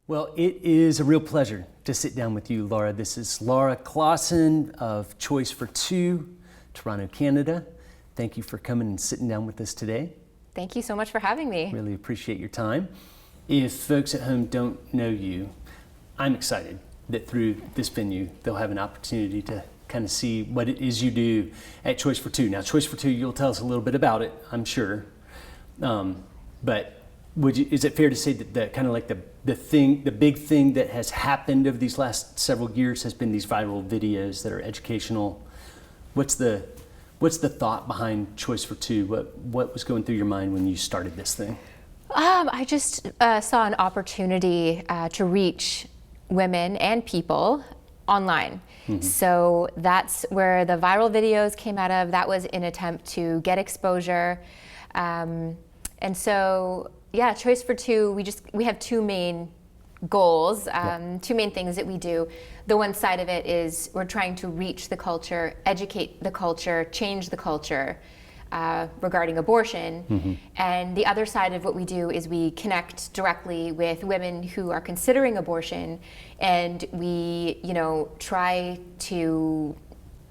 Well, it is a real pleasure to sit down with you, Laura. This is Laura Klassen of Choice for Two, Toronto, Canada. Thank you for coming and sitting down with us today. Thank you so much for having me. Really appreciate your time. If folks at home don't know you, I'm excited that through this venue, they'll have an opportunity to kind of see what it is you do at Choice for Two. Now, Choice for Two, you'll tell us a little bit about it, I'm sure. But is it fair to say that the big thing that has happened over these last several years has been these viral videos that are educational? What's the thought behind Choice for Two? What was going through your mind when you started this thing? I just saw an opportunity to reach women and people online. Mm-hmm. So that's where the viral videos came out of. That was an attempt to get exposure. And so, yeah, Choice for Two, we have two main goals, two main things that we do. The one side of it is we're trying to reach the culture, educate the culture, change the culture regarding abortion. Mm-hmm. And the other side of what we do is we connect directly with women who are considering abortion, and we, try to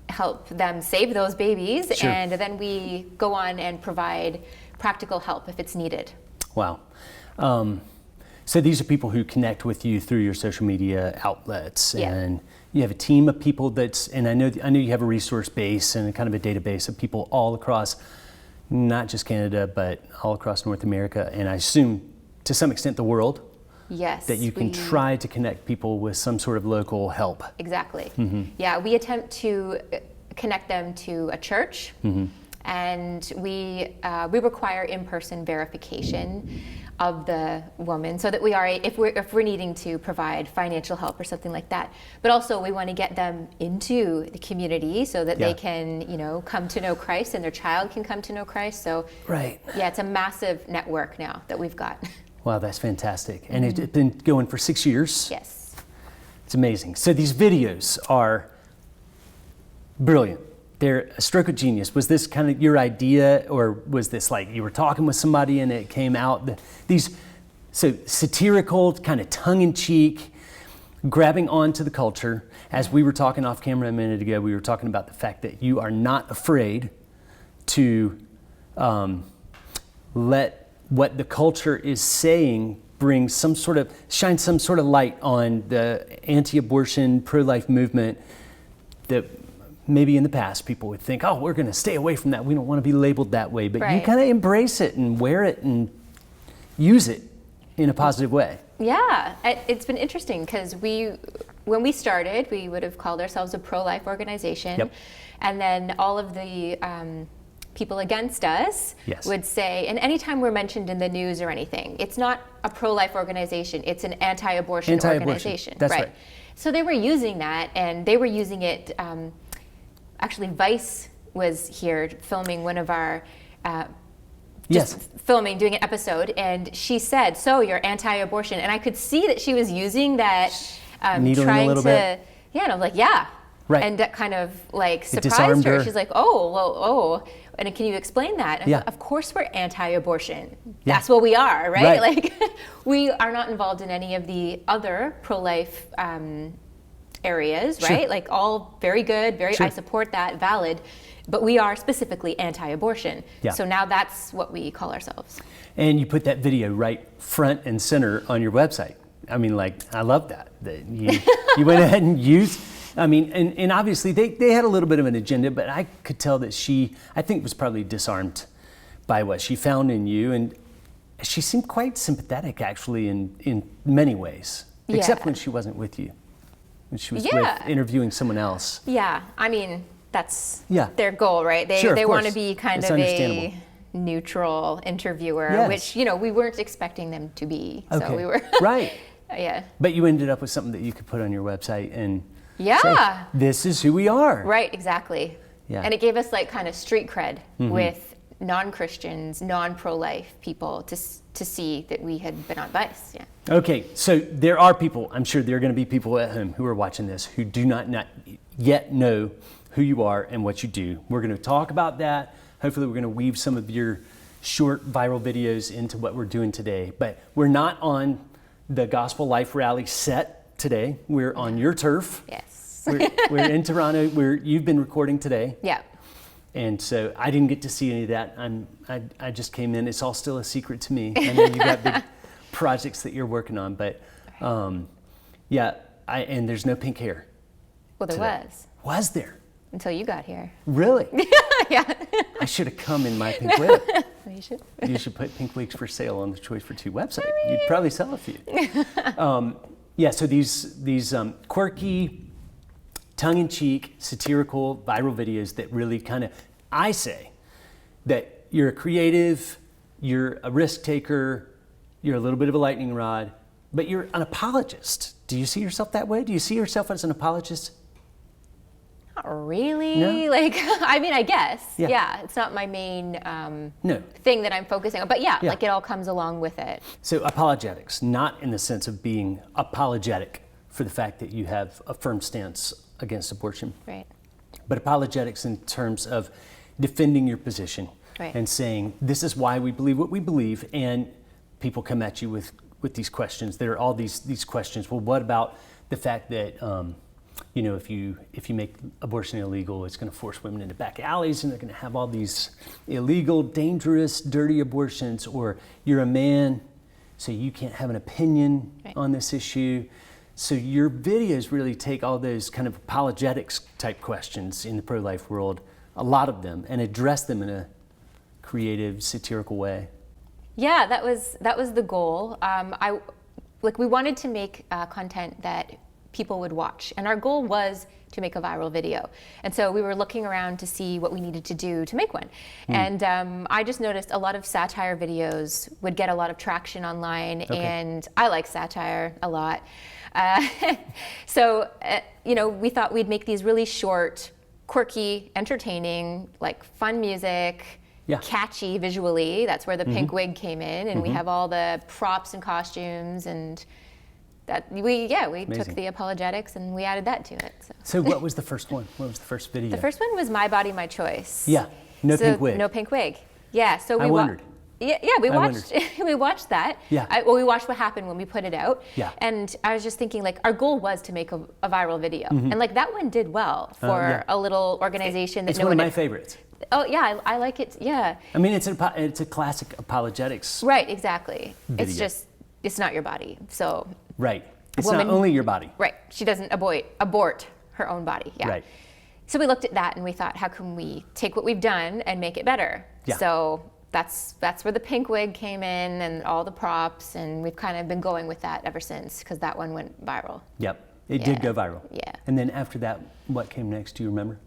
help them save those babies. Sure. And then we go on and provide practical help if it's needed. Wow. So these are people who connect with you through your social media outlets, and you have a team of people and I know you have a resource base and a kind of a database of people all across, not just Canada, but all across North America, and I assume to some extent the world. Yes. That you can try to connect people with some sort of local help. Exactly. Mm-hmm. Yeah, we attempt to connect them to a church. Mm-hmm. And we require in-person verification of the woman, so that we are, if we're needing to provide financial help or something like that. But also we want to get them into the community so that they can, come to know Christ, and their child can come to know Christ. So right. Yeah, it's a massive network now that we've got. Wow, that's fantastic. And it's been going for 6 years. Yes. It's amazing. So these videos are brilliant. They're a stroke of genius. Was this kind of your idea, or was this like you were talking with somebody and it came out? These satirical, kind of tongue-in-cheek, grabbing onto the culture. As we were talking off camera a minute ago, we were talking about the fact that you are not afraid to let what the culture is saying shine some sort of light on the anti-abortion, pro-life movement that maybe in the past people would think, oh, we're going to stay away from that. We don't want to be labeled that way. But right. You kind of embrace it and wear it and use it in a positive way. Yeah, it's been interesting because when we started, we would have called ourselves a pro-life organization. Yep. And then all of the people against us would say, and anytime we're mentioned in the news or anything, it's not a pro-life organization, it's an anti-abortion organization. That's right. So they were using that, and they were using it. Actually, Vice was here filming one of our, doing an episode, and she said, "So you're anti-abortion," and I could see that she was using that, needling a little bit. Yeah, and I'm like, yeah, right, and that kind of like surprised her. She's like, oh, and can you explain that? And of course, we're anti-abortion. Yeah. That's what we are, right? Like, we are not involved in any of the other pro-life areas, right? Sure. Like, all very good, I support that, valid, but we are specifically anti-abortion. Yeah. So now that's what we call ourselves. And you put that video right front and center on your website. I mean, I love that you went ahead and used, and obviously they had a little bit of an agenda, but I could tell that she, I think, was probably disarmed by what she found in you, and she seemed quite sympathetic, actually, in many ways, except when she wasn't with you. When she was with interviewing someone else. Yeah, that's their goal, right? They want to be kind of a neutral interviewer, which, we weren't expecting them to be. Okay. So we were right. Yeah. But you ended up with something that you could put on your website and say, this is who we are. Right, exactly. Yeah. And it gave us kind of street cred with non-Christians, non-pro-life people to see that we had been on Vice. Yeah. Okay, so there are people, I'm sure there are going to be people at home who are watching this who do not yet know who you are and what you do. We're going to talk about that. Hopefully we're going to weave some of your short viral videos into what we're doing today. But we're not on the Gospel Life Rally set today. We're on your turf. Yes. We're in Toronto. You've been recording today. Yeah. And so I didn't get to see any of that. I just came in. It's all still a secret to me. I know you got big projects that you're working on, but yeah. And there's no pink hair. Well, there today. was. Was there? Until you got here. Really? Yeah. I should have come in my pink wig. You should. You should put pink wigs for sale on the Choice for Two website. You'd probably sell a few. Yeah, so these quirky, tongue-in-cheek, satirical, viral videos that really kind of, I say, that you're a creative, you're a risk taker, you're a little bit of a lightning rod, but you're an apologist. Do you see yourself that way? Do you see yourself as an apologist? Not really. No? Like, I mean, I guess. Yeah. Yeah. It's not my main No. thing that I'm focusing on. But yeah, Yeah. like it all comes along with it. So apologetics, not in the sense of being apologetic for the fact that you have a firm stance against abortion, Right. but apologetics in terms of defending your position Right. and saying, this is why we believe what we believe, and people come at you with these questions. There are all these questions. Well, what about the fact that if you make abortion illegal, it's going to force women into back alleys, and they're going to have all these illegal, dangerous, dirty abortions, or you're a man, so you can't have an opinion Right. on this issue. So your videos really take all those kind of apologetics type questions in the pro-life world, a lot of them, and address them in a creative, satirical way. Yeah, that was the goal. We wanted to make content that people would watch, and our goal was to make a viral video. And so we were looking around to see what we needed to do to make one. And I just noticed a lot of satire videos would get a lot of traction online, and I like satire a lot. So we thought we'd make these really short, quirky, entertaining, like fun music. Yeah. Catchy visually. That's where the pink wig came in, and we have all the props and costumes, and that we took the apologetics and we added that to it. So what was the first one? What was the first video? The first one was My Body, My Choice. Yeah, no pink wig. No pink wig. Yeah, so we I wondered. We watched we watched that. Yeah. We watched what happened when we put it out. Yeah. And I was just thinking, like, our goal was to make a viral video, and like that one did well for a little organization that It's one of my favorites. Oh yeah, I like it. Yeah. I mean, it's a classic apologetics. Right, exactly. Video. It's not your body. So Right. It's woman- not only your body. right, she doesn't abort her own body. Yeah. Right. So we looked at that and we thought, how can we take what we've done and make it better? Yeah. So that's where the pink wig came in and all the props, and we've kind of been going with that ever since, because that one went viral. Yep. It did go viral. Yeah. And then after that, what came next? Do you remember?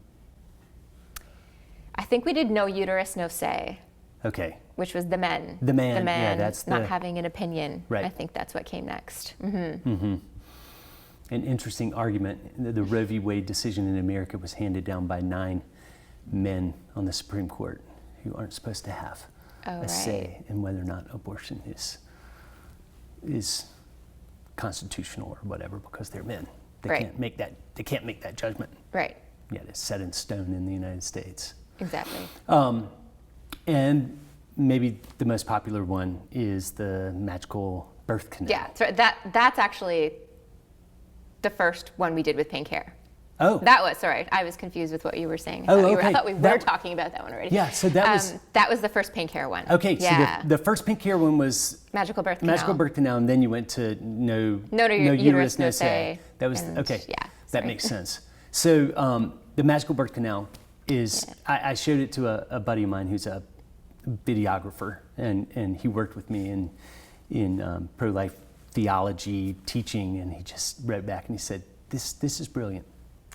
I think we did No Uterus, No Say, Okay. which was the men. The man, The man yeah, that's not the- having an opinion. Right. I think that's what came next. An interesting argument. The Roe v. Wade decision in America was handed down by 9 men on the Supreme Court who aren't supposed to have a say in whether or not abortion is constitutional or whatever, because they're men. They Right. can't make that. They can't make that judgment. Right. Yet it's set in stone in the United States. Exactly. And maybe the most popular one is the magical birth canal. Yeah, so that's actually the first one we did with pink hair. Oh. Sorry, I was confused with what you were saying. Oh, I okay. thought we were talking about that one already. Yeah, so that was the first pink hair one. okay. Yeah. So the first pink hair one was Magical birth canal. magical birth canal, and then you went to no uterus, no say. That was And, okay. yeah, that sorry. makes sense. So the magical birth canal is. I showed it to a buddy of mine who's a videographer, and he worked with me in pro-life theology teaching, and he just wrote back and he said, "This is brilliant.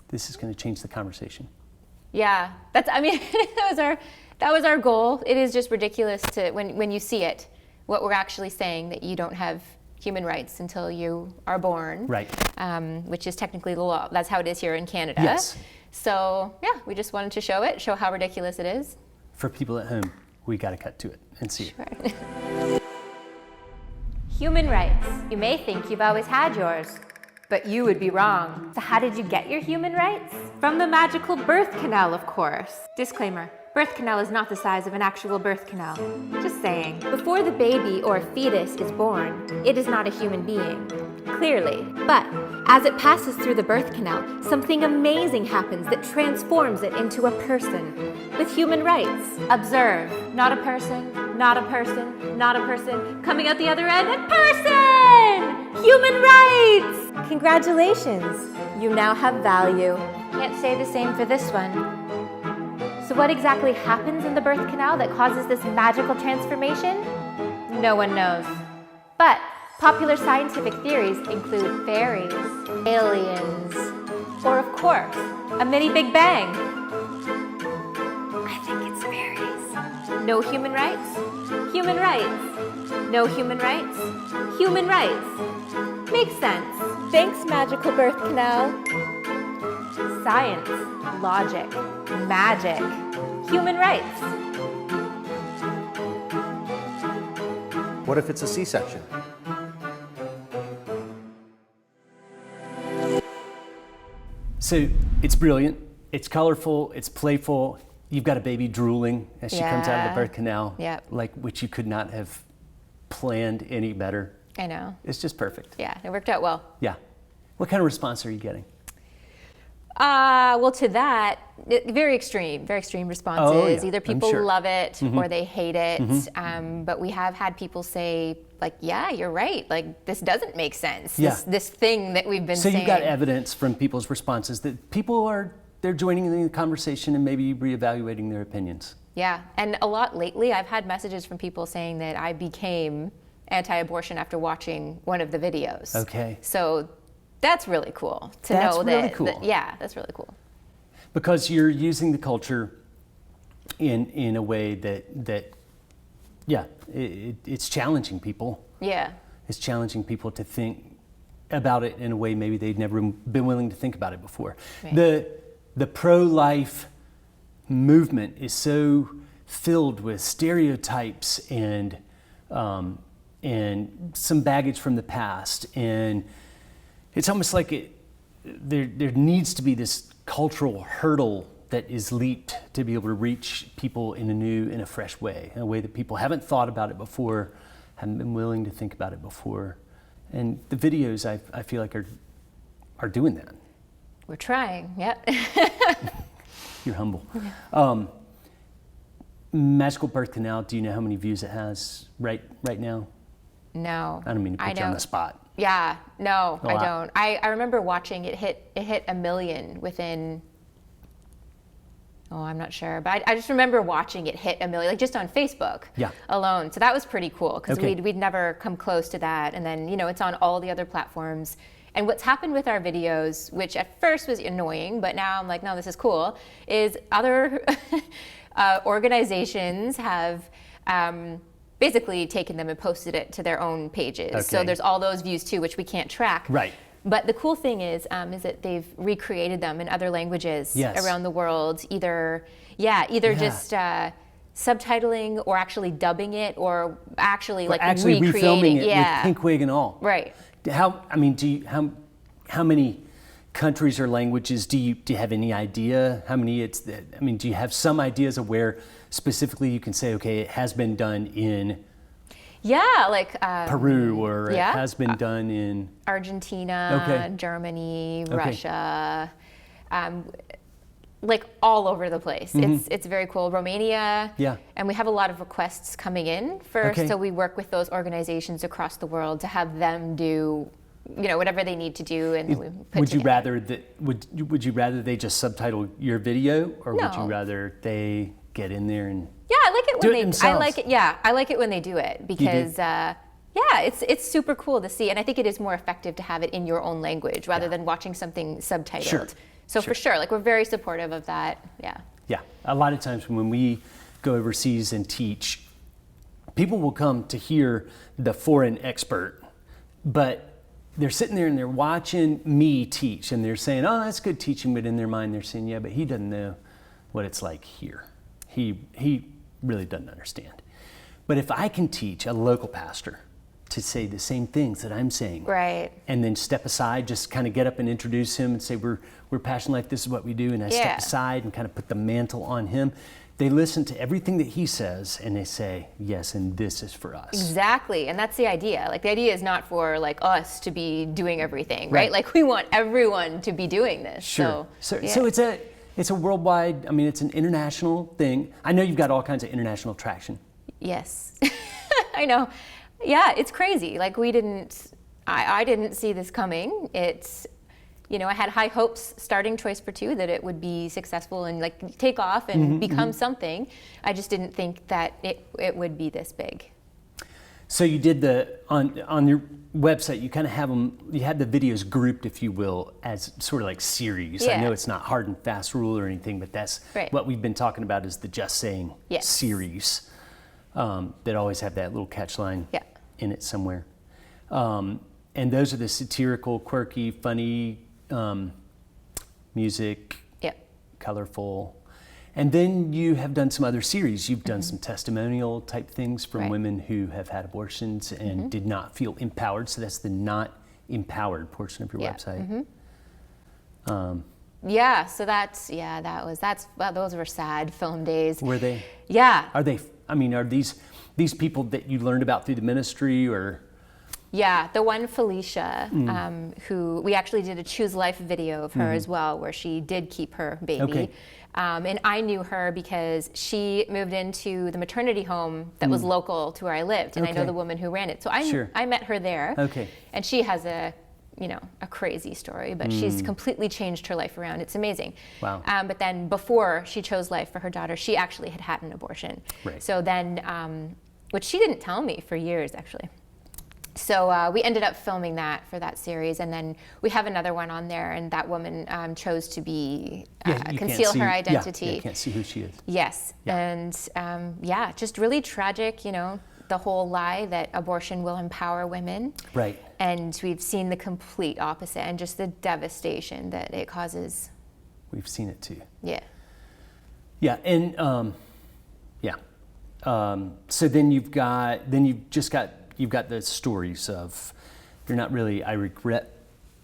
This is going to change the conversation." Yeah, that was our goal. It is just ridiculous to when you see it, what we're actually saying, that you don't have human rights until you are born. Right. Which is technically the law. That's how it is here in Canada. Yes. So yeah, we just wanted to show how ridiculous it is. For people at home, we got to cut to it and see it. Sure. Human rights. You may think you've always had yours, but you would be wrong. So how did you get your human rights? From the magical birth canal, of course. Disclaimer, Birth canal is not the size of an actual birth canal. Just saying. Before the baby or fetus is born, it is not a human being. Clearly. But as it passes through the birth canal, something amazing happens that transforms it into a person with human rights. Observe. Not a person, not a person, not a person. Coming out the other end, a person! Human rights! Congratulations. You now have value. Can't say the same for this one. So what exactly happens in the birth canal that causes this magical transformation? No one knows. But popular scientific theories include fairies, aliens, or of course, a mini Big Bang. I think it's fairies. No human rights? Human rights. No human rights? Human rights. Makes sense. Thanks, magical birth canal. Science, logic, magic, human rights. What if it's a C-section? So it's brilliant, it's colorful, it's playful. You've got a baby drooling as she comes out of the birth canal, like which you could not have planned any better. I know. It's just perfect. Yeah, it worked out well. Yeah. What kind of response are you getting? Well, to that, very extreme responses. Oh, yeah. Either people sure. love it or they hate it. But we have had people say, like, yeah, you're right. Like, this doesn't make sense. Yeah. This thing that we've been saying. So you've got evidence from people's responses that they're joining in the conversation and maybe reevaluating their opinions. Yeah, and a lot lately, I've had messages from people saying that I became anti-abortion after watching one of the videos. Okay. So that's really cool to That's know really that, cool. yeah, that's really cool. Because you're using the culture in a way that it's challenging people. Yeah. It's challenging people to think about it in a way maybe they'd never been willing to think about it before. Right. The pro-life movement is so filled with stereotypes and some baggage from the past, and it's almost like there needs to be this cultural hurdle that is leaped to be able to reach people in a new, in a fresh way, in a way that people haven't thought about it before, haven't been willing to think about it before. And the videos, I feel like, are doing that. We're trying, yep. You're humble. Magical Birth Canal, do you know how many views it has right now? No. I don't mean to put you on the spot. Yeah, no, A I lot. don't. I remember watching it hit 1 million within, I'm not sure, but I just remember watching it hit 1 million, like just on Facebook alone. So that was pretty cool because we'd never come close to that. And then, it's on all the other platforms. And what's happened with our videos, which at first was annoying, but now I'm like, no, this is cool, is other organizations have basically taken them and posted it to their own pages. Okay. So there's all those views too, which we can't track. Right. But the cool thing is that they've recreated them in other languages around the world, either just subtitling or actually dubbing it or actually actually recreating refilming it with pink wig and all. Right. How many countries or languages do you have any idea how many do you have some ideas of where specifically you can say, okay, it has been done in Peru, or it has been done in Argentina, Germany, Russia, like all over the place. It's very cool. Romania, and we have a lot of requests coming in so we work with those organizations across the world to have them do whatever they need to do, and we put would you rather they just subtitle your video, or would you rather they get in there and I like it when they themselves? I like it when they do it because it's super cool to see, and I think it is more effective to have it in your own language rather than watching something subtitled. Sure. So for sure, we're very supportive of that. Yeah, a lot of times when we go overseas and teach, people will come to hear the foreign expert, but they're sitting there and they're watching me teach, and they're saying, oh, that's good teaching, but in their mind they're saying, yeah, but he doesn't know what it's like here. He really doesn't understand. But if I can teach a local pastor to say the same things that I'm saying, right, and then step aside, just kind of get up and introduce him and say, we're Passion Life, this is what we do, and I step aside and kind of put the mantle on him, they listen to everything that he says and they say, yes, and this is for us. Exactly, and that's the idea. Like, the idea is not for like us to be doing everything, right? Right. Like, we want everyone to be doing this. Sure. So yeah. it's a worldwide, I mean, it's an international thing. I know you've got all kinds of international traction. Yes, I know. Yeah, it's crazy. Like, I didn't see this coming. It's, I had high hopes starting Choice for Two that it would be successful and like take off and become something. I just didn't think that it would be this big. So you did on your website, you kind of have them, you had the videos grouped, if you will, as sort of like series. Yeah. I know it's not hard and fast rule or anything, but that's right. what we've been talking about is the Just Saying Yes. series that always have that little catch line Yeah. in it somewhere. And those are the satirical, quirky, funny, music, Yep. colorful. And then you have done some other series. You've done some testimonial type things from Right. women who have had abortions and did not feel empowered. So that's the not empowered portion of your Yeah. website. Yeah, so those were sad film days. Were they? Yeah. Are these people that you learned about through the ministry or? Yeah, the one Felicia, who we actually did a Choose Life video of her as well, where she did keep her baby. Okay. And I knew her because she moved into the maternity home that was local to where I lived, and I know Okay. the woman who ran it. So Sure. I met her there. Okay. And she has a crazy story, but she's completely changed her life around. It's amazing. Wow. But then before she chose life for her daughter, she actually had an abortion. Right. So then, which she didn't tell me for years, actually. So we ended up filming that for that series, and then we have another one on there, and that woman chose to be You can't conceal see- her yeah, identity. Yeah, you can't see who she is. Yes, Yeah. and just really tragic. The whole lie that abortion will empower women. Right. And we've seen the complete opposite, and just the devastation that it causes. We've seen it too. Yeah. Yeah, and so then you've got the stories of, you're not really, I regret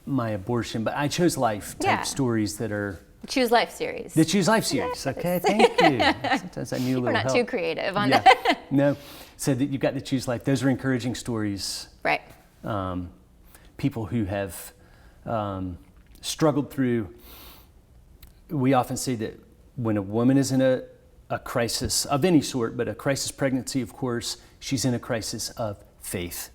my abortion, but I chose life type Yeah. stories that are Choose Life series. the Choose Life series. Okay, thank you. Sometimes I need a little We're not help. too creative on Yeah, that. no. So that you've got the Choose Life. Those are encouraging stories. Right. People who have struggled through. We often say that when a woman is in a crisis of any sort, but a crisis pregnancy, of course, she's in a crisis of faith.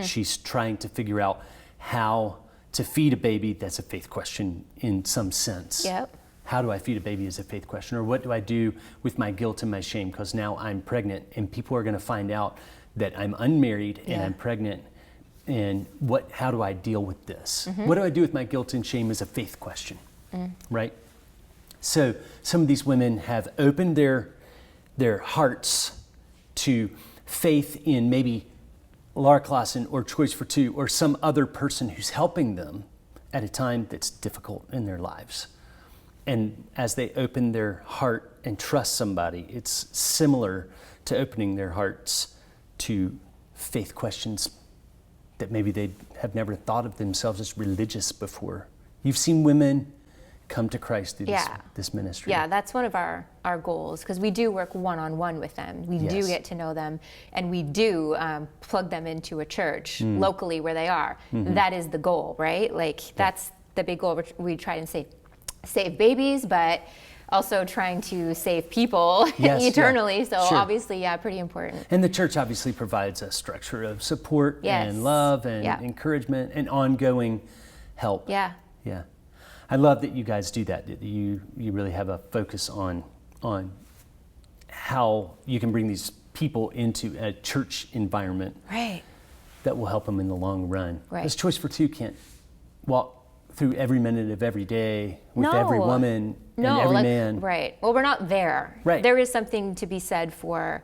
She's trying to figure out how to feed a baby. That's a faith question in some sense. Yep. How do I feed a baby is a faith question. Or what do I do with my guilt and my shame? Because now I'm pregnant and people are going to find out that I'm unmarried and Yeah. I'm pregnant. And how do I deal with this? What do I do with my guilt and shame is a faith question, right? So some of these women have opened their hearts to faith in maybe Laura Klassen or Choice for Two or some other person who's helping them at a time that's difficult in their lives. And as they open their heart and trust somebody, it's similar to opening their hearts to faith questions that maybe they have never thought of themselves as religious before. You've seen women come to Christ through this ministry. Yeah, that's one of our goals, because we do work one-on-one with them. We do Yes. get to know them, and we do plug them into a church locally where they are. That is the goal, right? Like, that's the big goal. We try and save babies, but also trying to save people Yes, eternally. yeah. So Sure. obviously, pretty important. And the church obviously provides a structure of support Yes. and love and Yeah. encouragement and ongoing help. Yeah. Yeah. I love that you guys do that you really have a focus on how you can bring these people into a church environment Right. that will help them in the long run. Right. Because Choice for Two can't walk through every minute of every day with No. every woman and No, every like, man. right. Well, we're not there. Right. There is something to be said for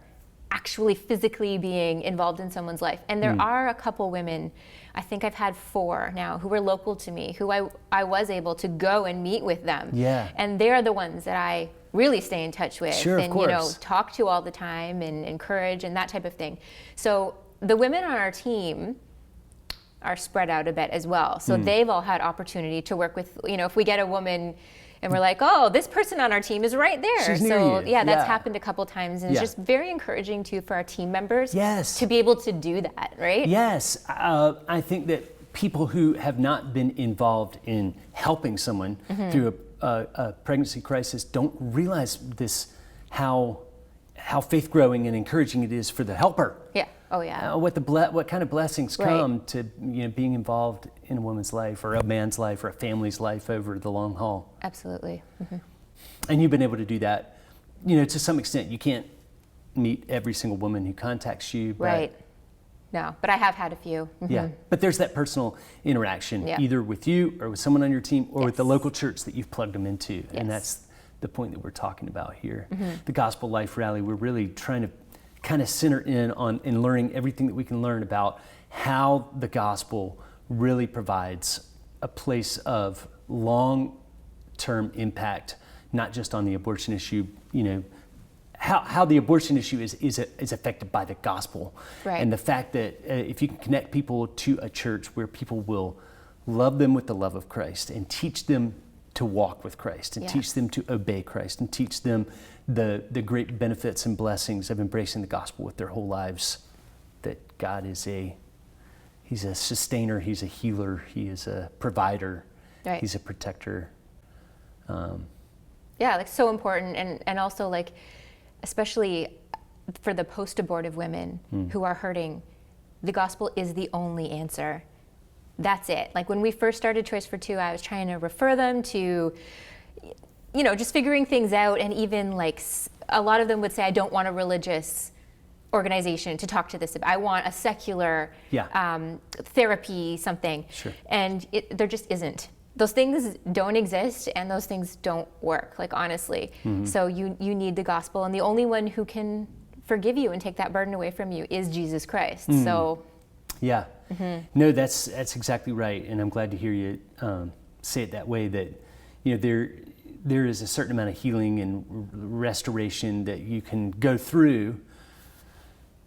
actually physically being involved in someone's life. And there are a couple women, I think I've had 4 now, who were local to me, who I was able to go and meet with them. Yeah. And they're the ones that I really stay in touch with Sure, of and course. talk to all the time and encourage and that type of thing. So the women on our team are spread out a bit as well. So they've all had opportunity to work with, if we get a woman And we're like, oh, this person on our team is right there. She's near so you. yeah, that's Yeah. happened a couple times, and Yeah. it's just very encouraging too for our team members Yes. to be able to do that, right? Yes, I think that people who have not been involved in helping someone through a pregnancy crisis don't realize this, how faith growing and encouraging it is for the helper. Yeah. Oh yeah. What kind of blessings Right. come to being involved in a woman's life or a man's life or a family's life over the long haul. Absolutely. And you've been able to do that, to some extent. You can't meet every single woman who contacts you, but Right. No, but I have had a few. yeah, but there's that personal interaction, Yeah. either with you or with someone on your team or with the Yes. local church that you've plugged them into. Yes. And that's the point that we're talking about here. The Gospel Life Rally, we're really trying to kind of center in on and learning everything that we can learn about how the gospel really provides a place of long-term impact, not just on the abortion issue, how the abortion issue is affected by the gospel. Right. And the fact that if you can connect people to a church where people will love them with the love of Christ and teach them to walk with Christ and teach them to obey Christ and teach them the great benefits and blessings of embracing the gospel with their whole lives, that God is He's a sustainer, He's a healer, He is a provider, Right. He's a protector. Yeah, like so important, and also like, especially for the post-abortive women who are hurting, the gospel is the only answer. That's it. Like when we first started Choice for Two, I was trying to refer them to, just figuring things out, and even like a lot of them would say, I don't want a religious organization to talk to this about. I want a secular therapy something. Sure. And there just isn't. Those things don't exist, and those things don't work, like honestly. So you need the gospel, and the only one who can forgive you and take that burden away from you is Jesus Christ. So Yeah. No, that's exactly right, and I'm glad to hear you say it that way. That there is a certain amount of healing and restoration that you can go through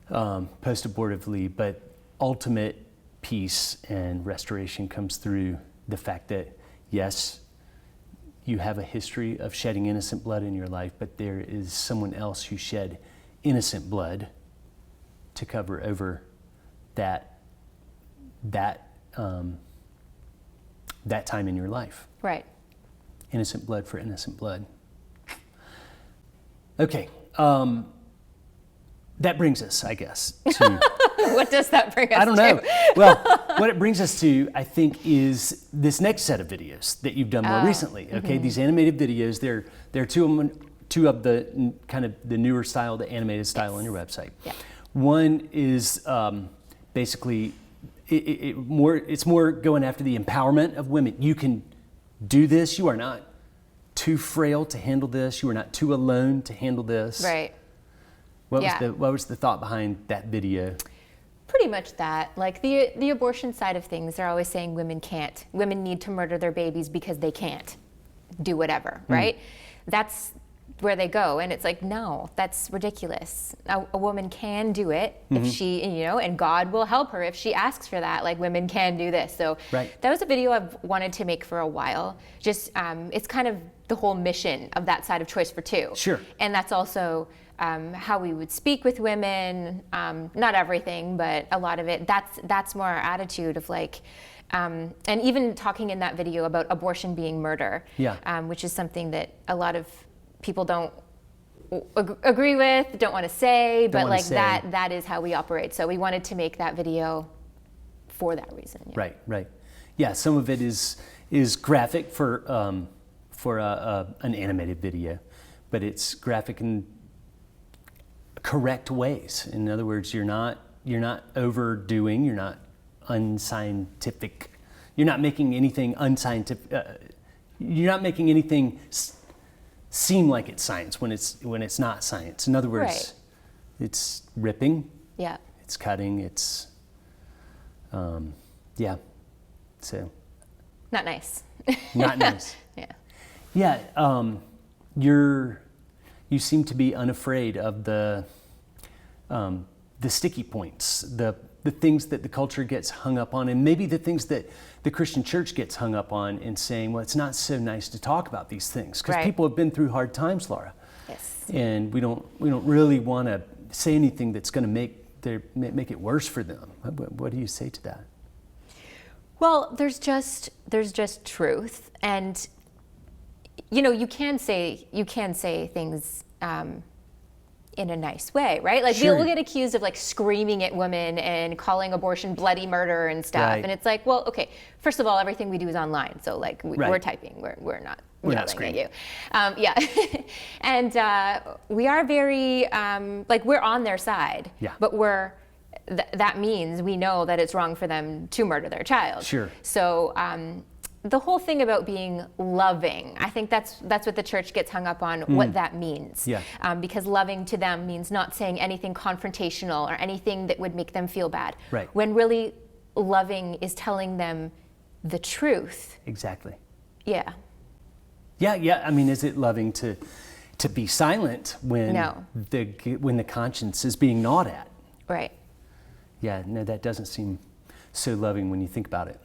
post-abortively, but ultimate peace and restoration comes through the fact that yes, you have a history of shedding innocent blood in your life, but there is someone else who shed innocent blood to cover over that time in your life. right. Innocent blood for innocent blood. Okay, that brings us, I guess, to What does that bring us to? I don't know. Well, what it brings us to, I think, is this next set of videos that you've done more recently. Okay, these animated videos. They're two of the kind of the newer style, the animated style on your website. Yeah. One is basically it's more going after the empowerment of women. You can do this. You are not too frail to handle this. You are not too alone to handle this. Right. What Yeah. was the thought behind that video? Pretty much that. Like the abortion side of things, they're always saying women can't. Women need to murder their babies because they can't do whatever, right? That's where they go, and it's like, no, that's ridiculous. A woman can do it if she, and God will help her if she asks for that. Like women can do this. So Right. that was a video I've wanted to make for a while. Just it's kind of the whole mission of that side of Choice for Two. Sure. And that's also how we would speak with women. Not everything, but a lot of it. That's more our attitude of like. And even talking in that video about abortion being murder, which is something that a lot of people don't agree with, don't want to say, but like that is how we operate. So we wanted to make that video for that reason. Yeah. Right. Yeah, some of it is graphic for an animated video, but it's graphic in correct ways. In other words, you're not overdoing, you're not unscientific, you're not making anything unscientific. You're not making anything seem like it's science when it's not science. In other words, it's ripping, Yeah. it's cutting, it's so Not nice. not nice. Yeah. Yeah, you seem to be unafraid of the sticky points, the the things that the culture gets hung up on, and maybe the things that the Christian church gets hung up on in saying, well, it's not so nice to talk about these things because people have been through hard times, Laura. Yes. And we don't really want to say anything that's going to make it worse for them. What do you say to that? Well, there's just truth, and you can say things in a nice way, right? Like Sure. we'll get accused of like screaming at women and calling abortion bloody murder and stuff, Right. and it's like, well, okay, first of all, everything we do is online, so like we're typing, we're not We're yelling not screaming. at you. Yeah, and we are very like we're on their side, Yeah. but that means we know that it's wrong for them to murder their child. Sure. So the whole thing about being loving, I think that's what the church gets hung up on, what that means. Yeah. Because loving to them means not saying anything confrontational or anything that would make them feel bad. Right. When really loving is telling them the truth. Exactly. Yeah. Yeah. I mean, is it loving to be silent when No. when the conscience is being gnawed at? Right. Yeah, no, that doesn't seem so loving when you think about it.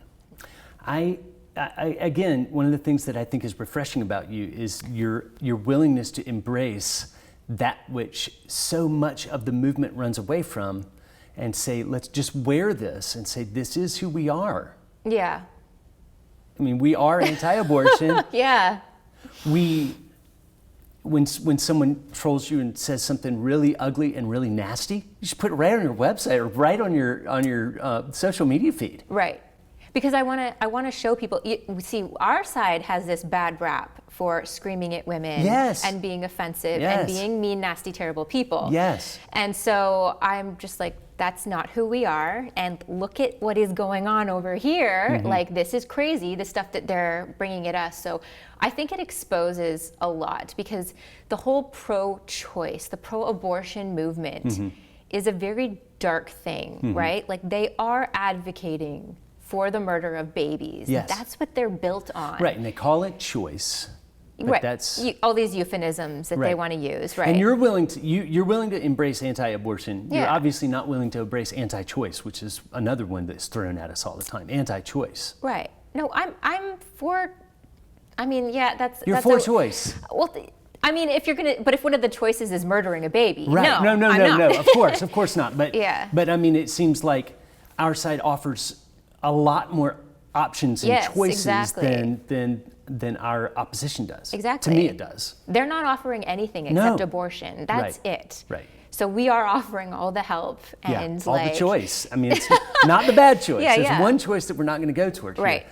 I again, one of the things that I think is refreshing about you is your willingness to embrace that which so much of the movement runs away from, and say, let's just wear this and say, this is who we are. Yeah. I mean, we are anti-abortion. Yeah. When someone trolls you and says something really ugly and really nasty, you should put it right on your website or right on your social media feed. Right. Because I want to show people. See, our side has this bad rap for screaming at women, Yes. and being offensive, Yes. and being mean, nasty, terrible people. Yes. And so I'm just like, that's not who we are. And look at what is going on over here. Mm-hmm. Like, this is crazy, the stuff that they're bringing at us. So I think it exposes a lot, because the whole pro-choice, the pro-abortion movement Mm-hmm. is a very dark thing, right? Like, they are advocating for the murder of babies. Yes. That's what they're built on. Right, and they call it choice. But Right. that's All these euphemisms that they Right. want to use, right? And you're willing to embrace anti-abortion. You're Yeah. obviously not willing to embrace anti-choice, which is another one that's thrown at us all the time. Anti-choice. Right. No, I'm for. I mean, yeah, that's. You're that's for choice. Well, I mean, if one of the choices is murdering a baby, Right. no, No. I'm not. Of course not. But Yeah. But I mean, it seems like our side offers a lot more options and Yes, choices exactly. than our opposition does. Exactly. To me, it does. They're not offering anything except No. abortion. That's Right. it. Right. So we are offering all the help Yeah. and All like the choice. I mean, it's not the bad choice. Yeah, There's yeah. one choice that we're not going to go toward. Right. Here.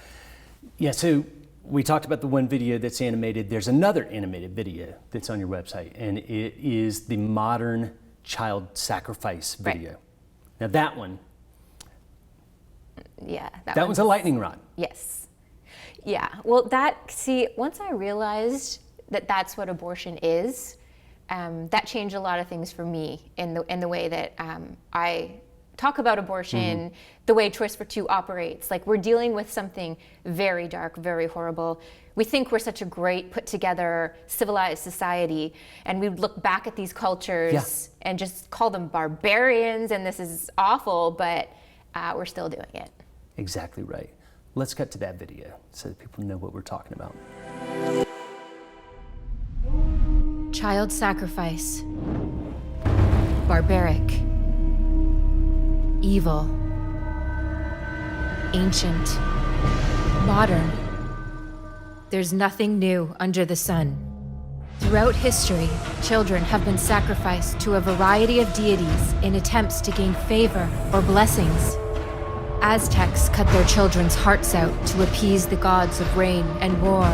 Yeah. So we talked about the one video that's animated. There's another animated video that's on your website, and it is the modern child sacrifice Right. video. Now that one, Yeah. that one's a lightning rod. Yes. Yeah. Well, once I realized that that's what abortion is, that changed a lot of things for me in the way that I talk about abortion, the way Choice for Two operates. Like, we're dealing with something very dark, very horrible. We think we're such a great, put together, civilized society, and we look back at these cultures and just call them barbarians, and this is awful, but we're still doing it. Exactly right. Let's cut to that video so that people know what we're talking about. Child sacrifice. Barbaric. Evil. Ancient. Modern. There's nothing new under the sun. Throughout history, children have been sacrificed to a variety of deities in attempts to gain favor or blessings. Aztecs cut their children's hearts out to appease the gods of rain and war.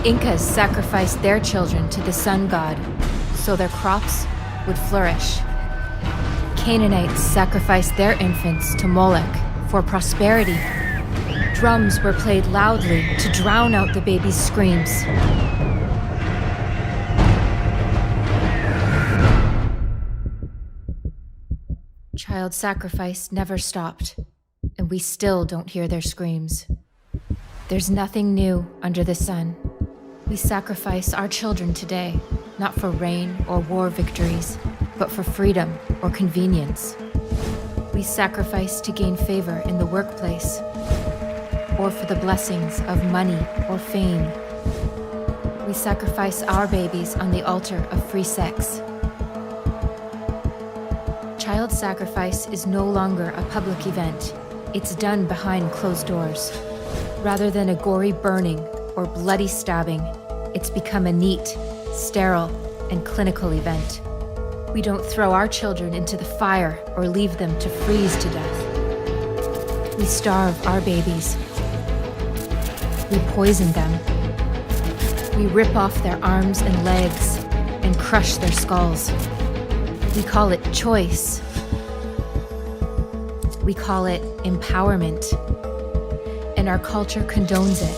Incas sacrificed their children to the sun god so their crops would flourish. Canaanites sacrificed their infants to Moloch for prosperity. Drums were played loudly to drown out the baby's screams. Child sacrifice never stopped, and we still don't hear their screams. There's nothing new under the sun. We sacrifice our children today, not for rain or war victories, but for freedom or convenience. We sacrifice to gain favor in the workplace, or for the blessings of money or fame. We sacrifice our babies on the altar of free sex. Child sacrifice is no longer a public event. It's done behind closed doors. Rather than a gory burning or bloody stabbing, it's become a neat, sterile, and clinical event. We don't throw our children into the fire or leave them to freeze to death. We starve our babies. We poison them. We rip off their arms and legs and crush their skulls. We call it choice. We call it empowerment. And our culture condones it.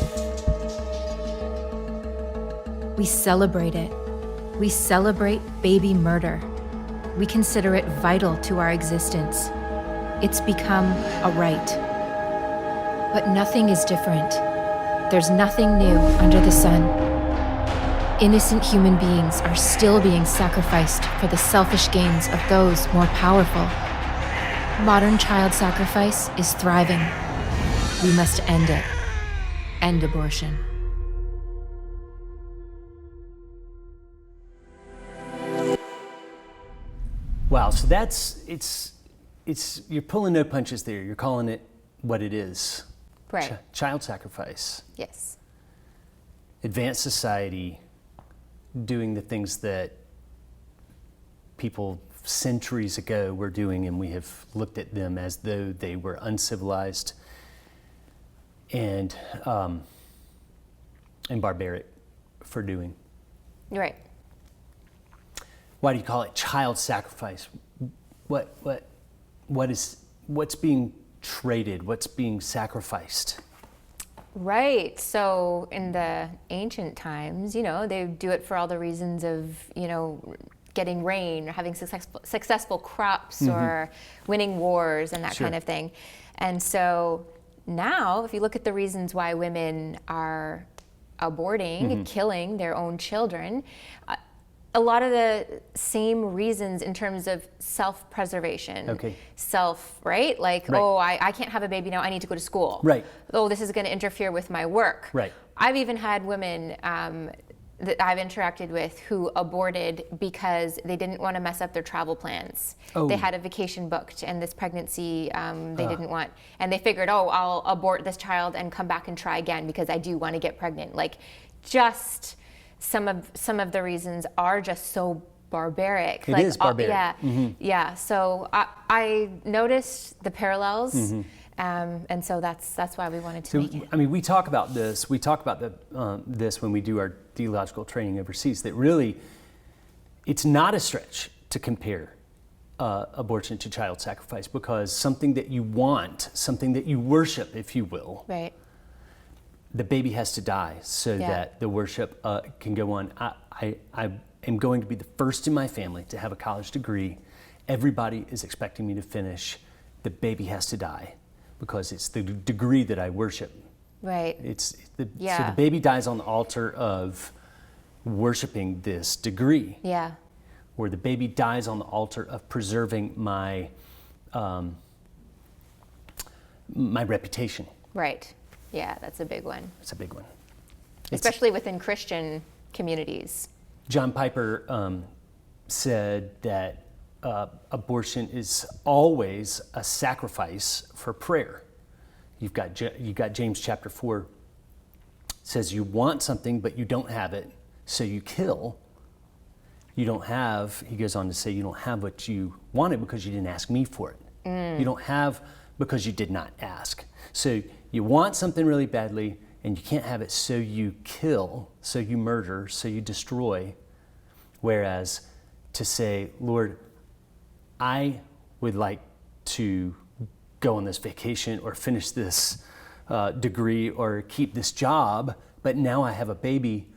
We celebrate it. We celebrate baby murder. We consider it vital to our existence. It's become a right. But nothing is different. There's nothing new under the sun. Innocent human beings are still being sacrificed for the selfish gains of those more powerful. Modern child sacrifice is thriving. We must end it. End abortion. Wow, so it's you're pulling no punches there. You're calling it what it is. Right. Child sacrifice. Yes. Advanced society doing the things that people centuries ago were doing, and we have looked at them as though they were uncivilized and barbaric for doing. Right. Why do you call it child sacrifice? What's being traded? What's being sacrificed? Right. So in the ancient times, they do it for all the reasons of, getting rain or having successful crops or winning wars and that Sure. kind of thing. And so now, if you look at the reasons why women are aborting, killing their own children, a lot of the same reasons in terms of self-preservation. Okay. Right? Like, Right. oh, I can't have a baby now, I need to go to school. Right. Oh, this is going to interfere with my work. Right. I've even had women that I've interacted with who aborted because they didn't want to mess up their travel plans. Oh. They had a vacation booked, and this pregnancy they didn't want. And they figured, oh, I'll abort this child and come back and try again because I do want to get pregnant. Like, just some of the reasons are just so barbaric. It like, is barbaric. Yeah. So I noticed the parallels, and so that's why we wanted to make it. I mean, we talk about this. We talk about this when we do our theological training overseas. That really, it's not a stretch to compare abortion to child sacrifice, because something that you want, something that you worship, if you will, Right. the baby has to die so that the worship can go on. I am going to be the first in my family to have a college degree. Everybody is expecting me to finish. The baby has to die because it's the degree that I worship. Right. So the baby dies on the altar of worshiping this degree. Yeah. Or the baby dies on the altar of preserving my my reputation. Right. Yeah, that's a big one. It's a big one. Especially within Christian communities. John Piper said that abortion is always a sacrifice for prayer. You've got James chapter 4 says you want something but you don't have it, so you kill. You don't have, he goes on to say, you don't have what you wanted because you didn't ask me for it. You don't have because you did not ask. So you want something really badly and you can't have it, so you kill, so you murder, so you destroy. Whereas to say, Lord, I would like to go on this vacation or finish this degree or keep this job, but now I have a baby.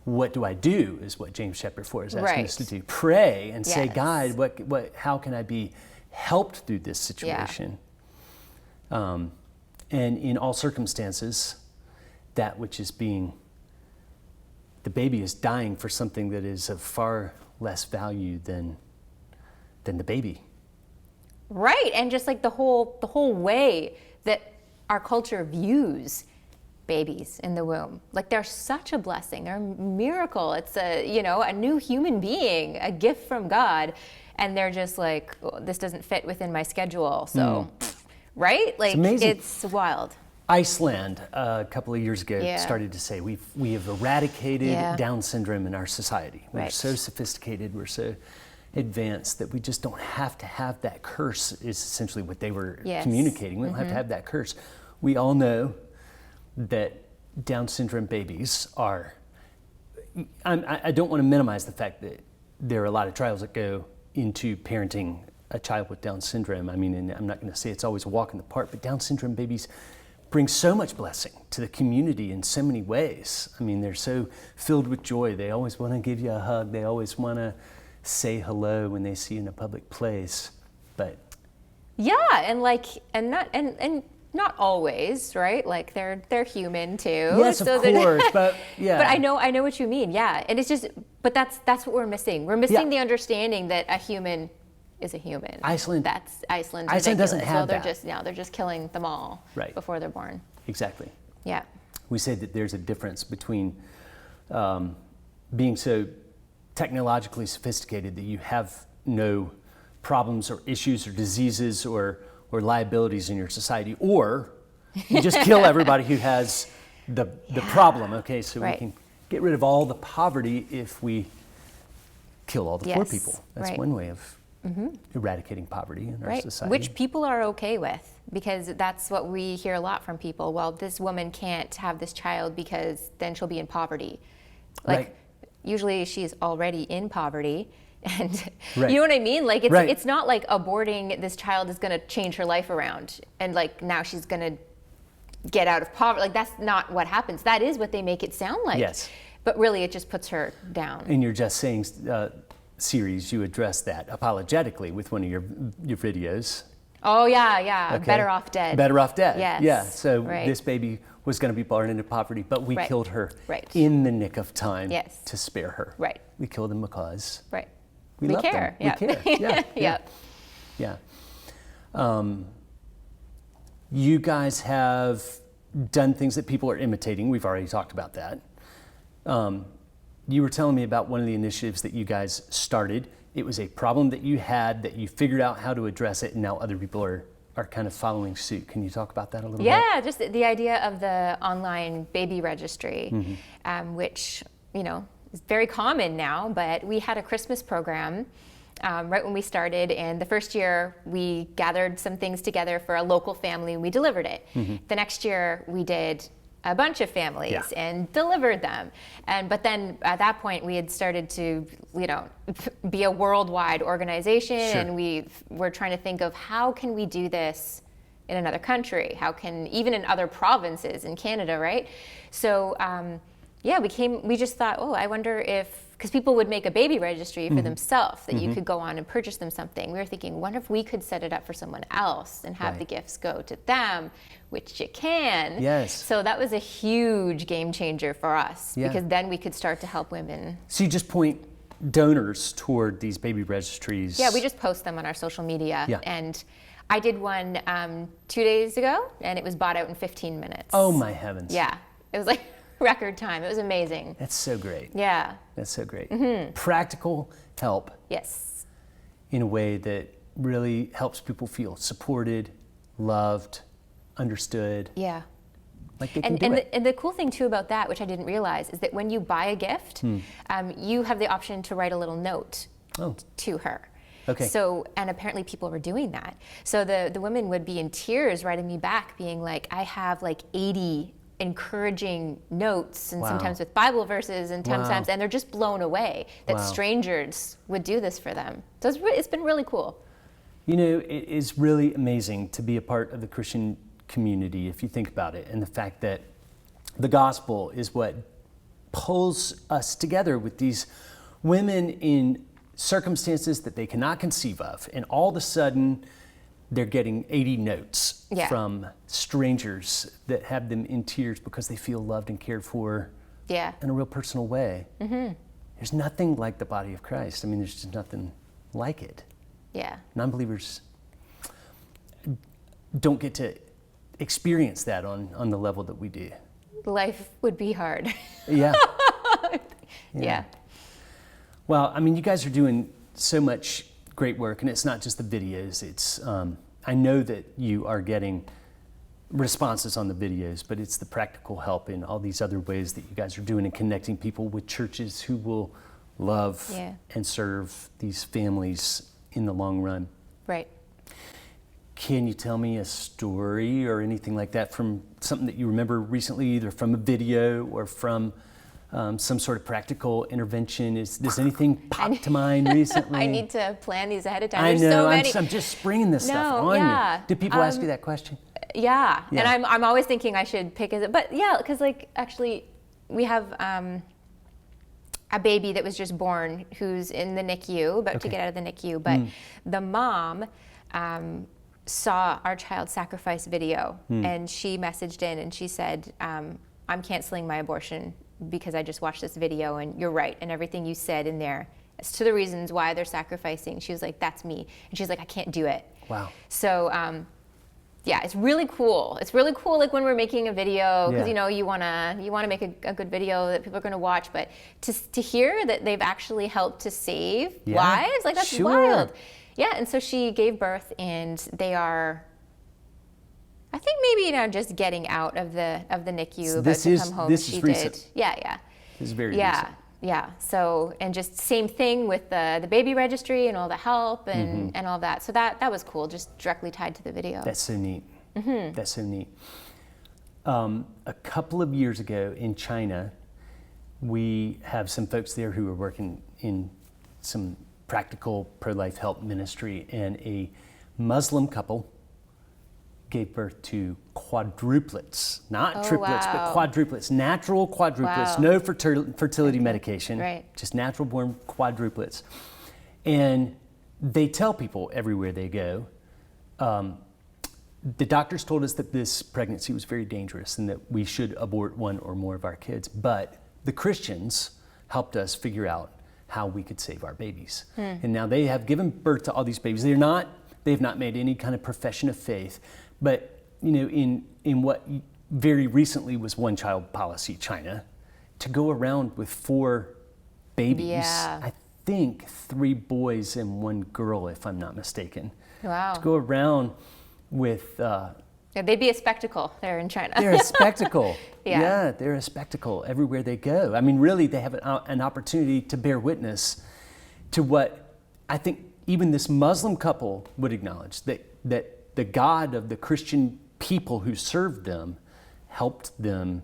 What do I do? Is what James chapter 4 is asking us to do. Pray and say, God, how can I be helped through this situation? And in all circumstances, that which is being, the baby is dying for something that is of far less value than the baby. Right, and just like the whole way that our culture views babies in the womb. Like they're such a blessing, they're a miracle. It's a new human being, a gift from God, and they're just like, oh, this doesn't fit within my schedule. So, right? Like it's wild. Iceland a couple of years ago Yeah. started to say we have eradicated Yeah. Down syndrome in our society. We're Right. so sophisticated, we're so advanced that we just don't have to have that curse, is essentially what they were Yes. communicating. We don't have to have that curse. We all know that Down syndrome babies are, I don't want to minimize the fact that there are a lot of trials that go into parenting a child with Down syndrome. I mean, and I'm not going to say it's always a walk in the park, but Down syndrome babies bring so much blessing to the community in so many ways. I mean, they're so filled with joy. They always want to give you a hug. They always want to say hello when they see you in a public place. But Yeah, and not always, right? Like they're human too. yes, of course, but yeah. But I know what you mean. Yeah, and it's just, but that's what we're missing. We're missing Yeah. the understanding that a human is a human. Iceland Iceland doesn't have they're that. they're just killing them all Right. before they're born. Exactly. Yeah. We say that there's a difference between being so technologically sophisticated that you have no problems or issues or diseases or liabilities in your society, or you just kill everybody who has the problem. Okay, so Right. we can get rid of all the poverty if we kill all the poor Yes, people. That's right. one way of eradicating poverty in our Right, society. which people are okay with, because that's what we hear a lot from people. Well, this woman can't have this child because then she'll be in poverty. Like, Right. usually she's already in poverty, and Right. you know what I mean? Like, Right. it's not like aborting this child is going to change her life around, and like now she's going to get out of poverty. Like, that's not what happens. That is what they make it sound like. Yes. But really, it just puts her down. In your Just Saying series, you address that apologetically with one of your videos. Oh yeah. Okay. Better off dead. Better off dead. Yes. Yeah. So Right. this baby was going to be born into poverty, but we Right. killed her Right. in the nick of time Yes. to spare her. Right. We killed them because Right. we We love care. them. We care. Yeah. Yeah. Yeah. You guys have done things that people are imitating. We've already talked about that. You were telling me about one of the initiatives that you guys started. It was a problem that you had that you figured out how to address it, and now other people are kind of following suit. Can you talk about that a little bit? Yeah, just the idea of the online baby registry, which, is very common now, but we had a Christmas program right when we started, and the first year we gathered some things together for a local family and we delivered it. The next year we did a bunch of families and delivered them. But then at that point we had started to, be a worldwide organization, and we were trying to think of how can we do this in another country? How can, even in other provinces in Canada, right? So we just thought, I wonder if, because people would make a baby registry for themselves that you could go on and purchase them something. We were thinking, wonder if we could set it up for someone else and have the gifts go to them, which you can. Yes. So that was a huge game changer for us, Yeah. because then we could start to help women. So you just point donors toward these baby registries. Yeah, we just post them on our social media. Yeah. And I did one 2 days ago, and it was bought out in 15 minutes. Oh my heavens. Yeah, it was like record time. It was amazing. That's so great. Yeah. That's so great. Practical help Yes. in a way that really helps people feel supported, loved, understood, Yeah. like they can do And it. the cool thing too about that, which I didn't realize, is that when you buy a gift, you have the option to write a little note Oh. to her. Okay. So, and apparently people were doing that. So the women would be in tears writing me back being like, I have like 80 encouraging notes, and Wow. sometimes with Bible verses, and sometimes, and they're just blown away that Wow. strangers would do this for them. So it's been really cool. It is really amazing to be a part of the Christian community if you think about it, and the fact that the gospel is what pulls us together with these women in circumstances that they cannot conceive of, and all of a sudden they're getting 80 notes from strangers that have them in tears because they feel loved and cared for Yeah. in a real personal way. There's nothing like the body of Christ. I mean, there's just nothing like it. Yeah. Non-believers, don't get to experience that on the level that we do. Life would be hard. Yeah. Yeah. Well, I mean, you guys are doing so much great work, and it's not just the videos. It's I know that you are getting responses on the videos, but it's the practical help in all these other ways that you guys are doing and connecting people with churches who will love and serve these families in the long run. Right. Can you tell me a story or anything like that from something that you remember recently, either from a video or from some sort of practical intervention? Does anything pop to mind recently? I need to plan these ahead of time. I There's know. so many. I'm just springing this stuff on you. Did people ask you that question? Yeah. And I'm always thinking I should pick it, but yeah, because like actually we have a baby that was just born who's in the NICU, about to get out of the NICU, but the mom saw our child sacrifice video and she messaged in and she said, I'm canceling my abortion because I just watched this video and you're right, and everything you said in there as to the reasons why they're sacrificing. She was like, that's me. And she's like, I can't do it. Wow. So yeah, it's really cool. It's really cool, like when we're making a video, because you know you wanna make a good video that people are gonna watch, but to hear that they've actually helped to save lives, like that's wild. Yeah, and so she gave birth, and they are, I think maybe now just getting out of the NICU, So about to come home. This She is recent. did. Yeah. This is very recent. Yeah. So, and just same thing with the baby registry and all the help and all that. So that was cool, just directly tied to the video. That's so neat. That's so neat. A couple of years ago in China, we have some folks there who are working in some practical pro-life help ministry, and a Muslim couple gave birth to quadruplets, not triplets, but quadruplets, natural quadruplets, no fertility medication, just natural born quadruplets. And they tell people everywhere they go, the doctors told us that this pregnancy was very dangerous and that we should abort one or more of our kids, but the Christians helped us figure out how we could save our babies. And now they have given birth to all these babies. They've not made any kind of profession of faith, but you know, in what very recently was one child policy China, to go around with 4 babies, I think 3 boys and 1 girl, if I'm not mistaken. Wow. To go around with they'd be a spectacle there in China. They're a spectacle. They're a spectacle everywhere they go. I mean, really, they have an opportunity to bear witness to what I think even this Muslim couple would acknowledge, that the God of the Christian people who served them helped them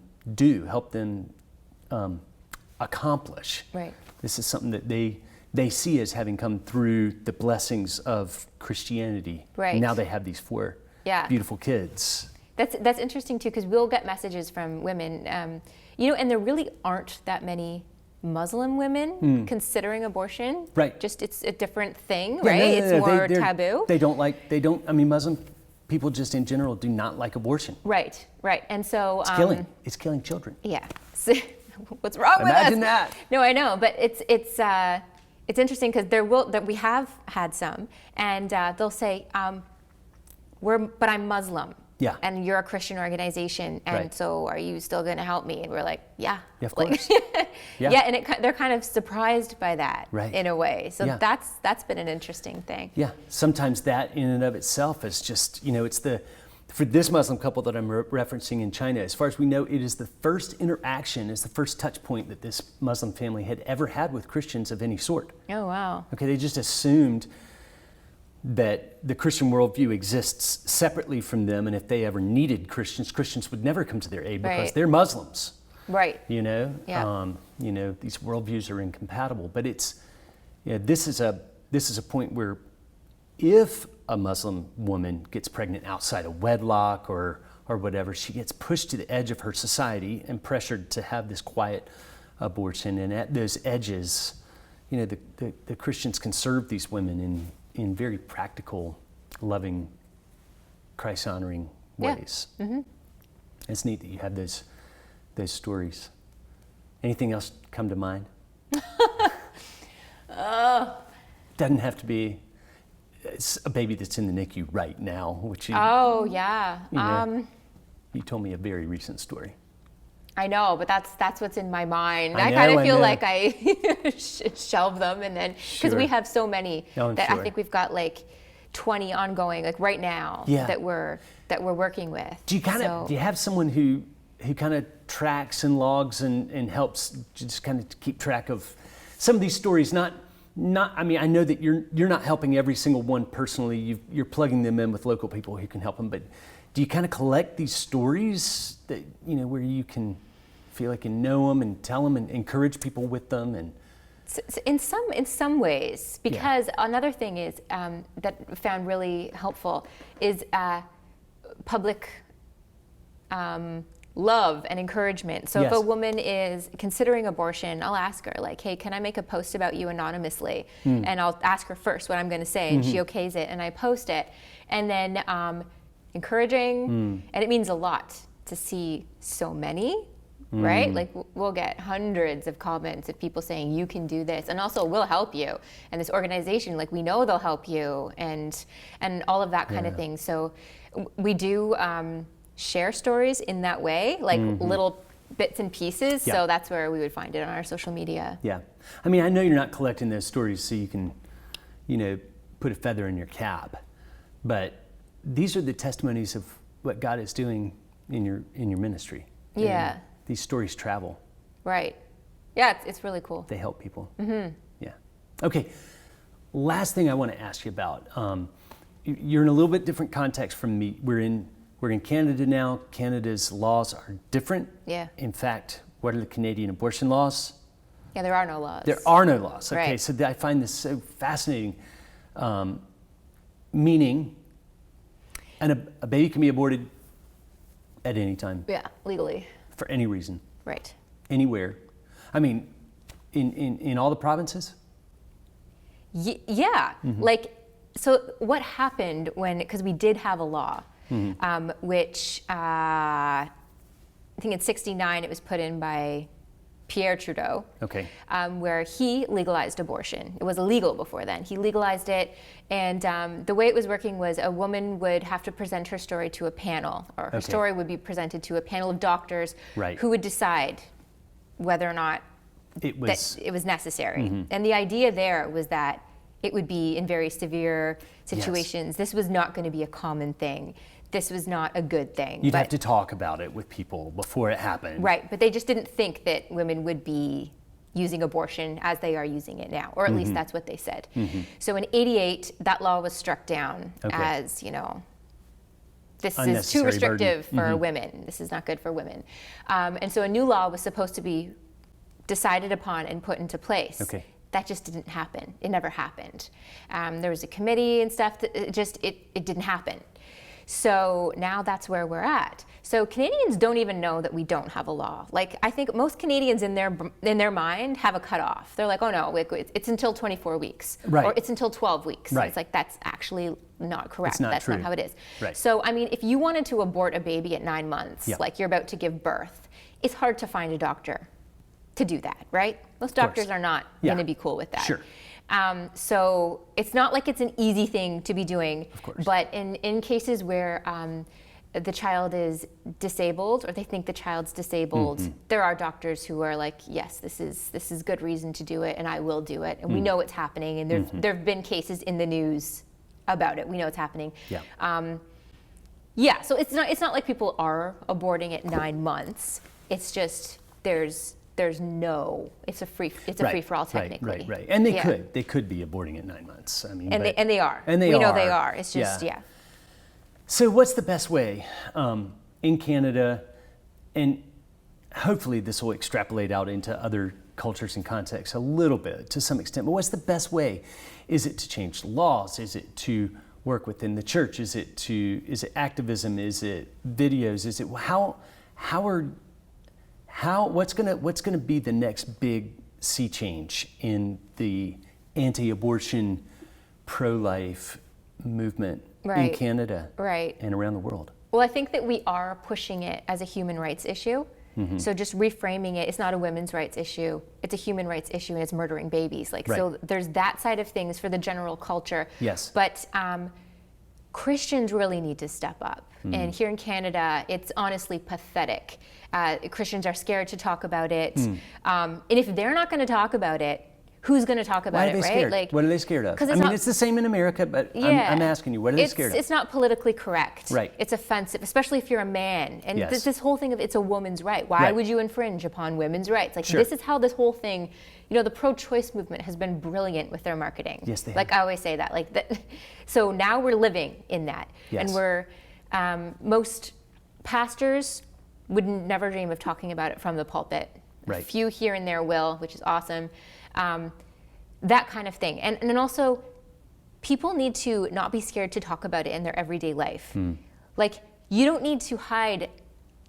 accomplish. Right. This is something that they see as having come through the blessings of Christianity. Right. And now they have these 4 beautiful kids. That's interesting too, because we'll get messages from women, and there really aren't that many Muslim women considering abortion. Right. Just it's a different thing, right? It's more taboo. I mean, Muslim people just in general do not like abortion. Right. And so it's killing children. Yeah. So, what's wrong with us? Imagine that. No, I know, but it's interesting because we have had some, and they'll say, but I'm Muslim. Yeah. And you're a Christian organization, and so are you still going to help me? And we're like, yeah. Yeah, of course. And they're kind of surprised by that in a way. So that's been an interesting thing. Yeah. Sometimes that in and of itself is just, it's for this Muslim couple that I'm referencing in China, as far as we know, it is the first interaction, it's the first touch point that this Muslim family had ever had with Christians of any sort. Oh, wow. Okay, they just assumed that the Christian worldview exists separately from them, and if they ever needed Christians would never come to their aid because they're Muslims. Right. These worldviews are incompatible. But this is a point where if a Muslim woman gets pregnant outside of wedlock or whatever, she gets pushed to the edge of her society and pressured to have this quiet abortion. And at those edges, the Christians can serve these women in very practical, loving, Christ-honoring ways. Yeah. It's neat that you have those stories. Anything else come to mind? Doesn't have to be it's a baby that's in the NICU right now, which Oh, yeah. you told me a very recent story. I know, but that's what's in my mind. I I kind know, of I feel know. like I shelve them, and then because we Sure. have so many Oh, I'm that I sure. think we've got like 20 ongoing, like right now, Yeah. that we're working with. Do you have someone who kind of tracks and logs and helps just kind of keep track of some of these stories? Not I mean, I know that you're not helping every single one personally. You're plugging them in with local people who can help them, but do you kind of collect these stories that, where you can feel like you know them and tell them and encourage people with them? And In some ways, because another thing is that I found really helpful is public love and encouragement. So if Yes. a woman is considering abortion, I'll ask her like, "Hey, can I make a post about you anonymously?" Hmm. And I'll ask her first what I'm going to say, and she okays it, and I post it, and then encouraging, Hmm. and it means a lot to see so many. Right? Like we'll get hundreds of comments of people saying you can do this, and also we'll help you. And this organization, like we know they'll help you, and all of that kind of thing. So we do share stories in that way, like little bits and pieces. Yeah. So that's where we would find it on our social media. yeah, I mean, I know you're not collecting those stories so you can, put a feather in your cap, but these are the testimonies of what God is doing in your ministry. Yeah. And these stories travel. Right. Yeah, it's really cool. They help people. Mm-hmm. Yeah. Okay. Last thing I want to ask you about. You're in a little bit different context from me. We're in Canada now. Canada's laws are different. Yeah. In fact, what are the Canadian abortion laws? Yeah, there are no laws. There are no laws. Okay. Right. So I find this so fascinating. Meaning, a baby can be aborted at any time Yeah, legally. for any reason, Right. anywhere. I mean, in all the provinces. Yeah, like, so what happened because we did have a law, which I think in '69 it was put in by Pierre Trudeau, Okay. where he legalized abortion. It was illegal before then. He legalized it, and the way it was working was a woman would have to present her story to a panel, or her Okay. story would be presented to a panel of doctors Right. who would decide whether or not It was. that it was necessary. And the idea there was that it would be in very severe situations. This was not going to be a common thing. This was not a good thing. You'd but, have to talk about it with people before it happened. Right, but they just didn't think that women would be using abortion as they are using it now, or at least that's what they said. So in '88, that law was struck down Okay. as, this is Unnecessary too restrictive burden. for women. This is not good for women. And so a new law was supposed to be decided upon and put into place. Okay. That just didn't happen. It never happened. There was a committee and stuff that it didn't happen. So now that's where we're at. So Canadians don't even know that we don't have a law. Like, I think most Canadians in their mind have a cutoff. They're like, oh no, it's until 24 weeks. Right. Or it's until 12 weeks. Right. It's like, that's actually not correct. It's not That's true. not how it is. Right. So, I mean, if you wanted to abort a baby at 9 months, Yeah. like you're about to give birth, it's hard to find a doctor to do that, right? Most doctors are not Yeah. going to be cool with that. Sure. So it's not like it's an easy thing to be doing. Of course. But in cases where the child is disabled, or they think the child's disabled, there are doctors who are like, yes, this is good reason to do it, and I will do it. And we know it's happening, and there have been cases in the news about it. We know it's happening. Yeah. Yeah, so it's not like people are aborting at 9 months. It's just it's a free for all technically. Right. And they Yeah. could be aborting at 9 months. I mean, And they are. And we know they are. It's just yeah. So what's the best way in Canada, and hopefully this will extrapolate out into other cultures and contexts a little bit to some extent, but what's the best way? Is it to change laws? Is it to work within the church? Is it activism? Is it videos? Is it what's gonna be the next big sea change in the anti-abortion, pro-life movement in Right. Canada Right. and around the world? Well, I think that we are pushing it as a human rights issue. So just reframing it, it's not a women's rights issue, it's a human rights issue, and it's murdering babies. Like, Right. so there's that side of things for the general culture. Yes. But Christians really need to step up. And here in Canada, it's honestly pathetic. Christians are scared to talk about it. And if they're not going to talk about it, who's going to talk about Why are it, they right? scared? Like, What are they scared of? 'cause I it's mean, not- it's the same in America, but yeah, I'm asking you, what are they scared of? It's not politically correct. Right. It's offensive, especially if you're a man. And Yes. this whole thing of it's a woman's right. Why Right. would you infringe upon women's rights? Like, Sure. this is how this whole thing, the pro-choice movement has been brilliant with their marketing. Yes, they Like, have. I always say that. Like, so now we're living in that. Yes. And we're, most pastors would never dream of talking about it from the pulpit. Right. A few here and there will, which is awesome. That kind of thing. And then also, people need to not be scared to talk about it in their everyday life. Like, you don't need to hide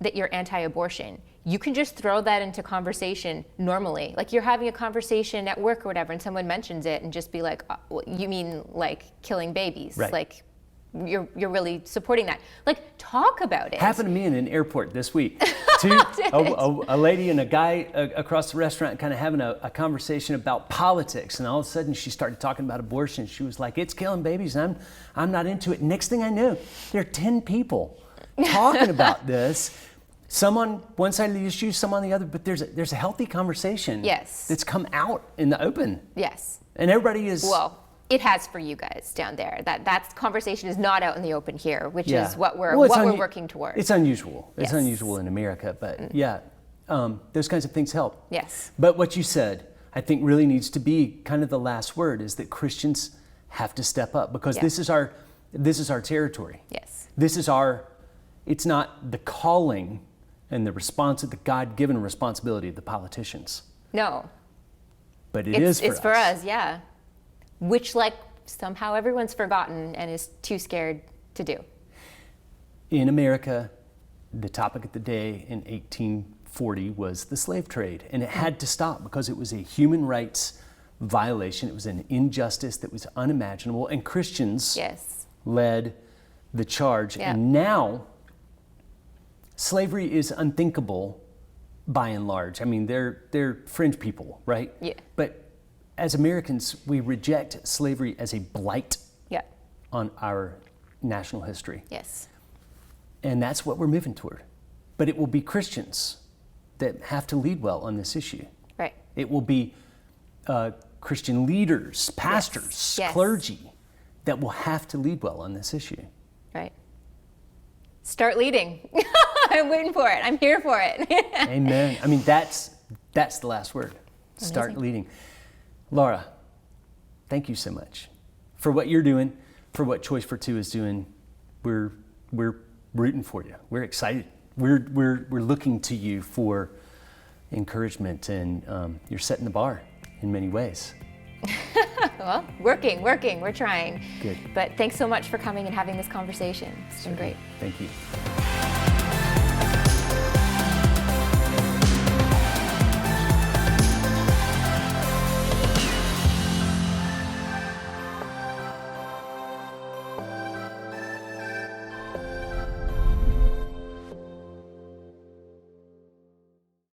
that you're anti-abortion. You can just throw that into conversation normally. Like, you're having a conversation at work or whatever, and someone mentions it, and just be like, well, you mean like killing babies? Right. Like, you're really supporting that. Like, talk about it. Happened to me in an airport this week. A lady and a guy across the restaurant kind of having a conversation about politics, and all of a sudden she started talking about abortion. She was like, "It's killing babies, and I'm not into it." Next thing I know, there are 10 people talking about this. Some on one side of the issue, some on the other, but there's a healthy conversation. Yes. That's come out in the open, Yes. and everybody is. Well, it has for you guys down there. That conversation is not out in the open here, which Yeah. is what we're Well, it's working towards. It's unusual. It's Yes. unusual in America, but yeah, those kinds of things help. Yes. But what you said, I think, really needs to be kind of the last word: is that Christians have to step up, because Yeah. this is our territory. Yes. This is it's not the calling and the God-given responsibility of the politicians, No. but it's for us, yeah. Which, like, somehow everyone's forgotten and is too scared to do. In America, the topic of the day in 1840 was the slave trade, and it had to stop because it was a human rights violation. It was an injustice that was unimaginable, and Christians Yes. led the charge. Yeah. And now, slavery is unthinkable by and large. I mean, they're fringe people, right? Yeah. But as Americans, we reject slavery as a blight Yeah. on our national history. Yes. And that's what we're moving toward. But it will be Christians that have to lead well on this issue. Right. It will be Christian leaders, pastors, Yes. clergy that will have to lead well on this issue. Right. Start leading. I'm waiting for it. I'm here for it. Amen. I mean, that's the last word. Start Amazing. leading. Laura, thank you so much for what you're doing, for what Choice for Two is doing. We're rooting for you. We're excited. We're looking to you for encouragement, and you're setting the bar in many ways. Well, working. We're trying. Good. But thanks so much for coming and having this conversation. It's been great. Thank you.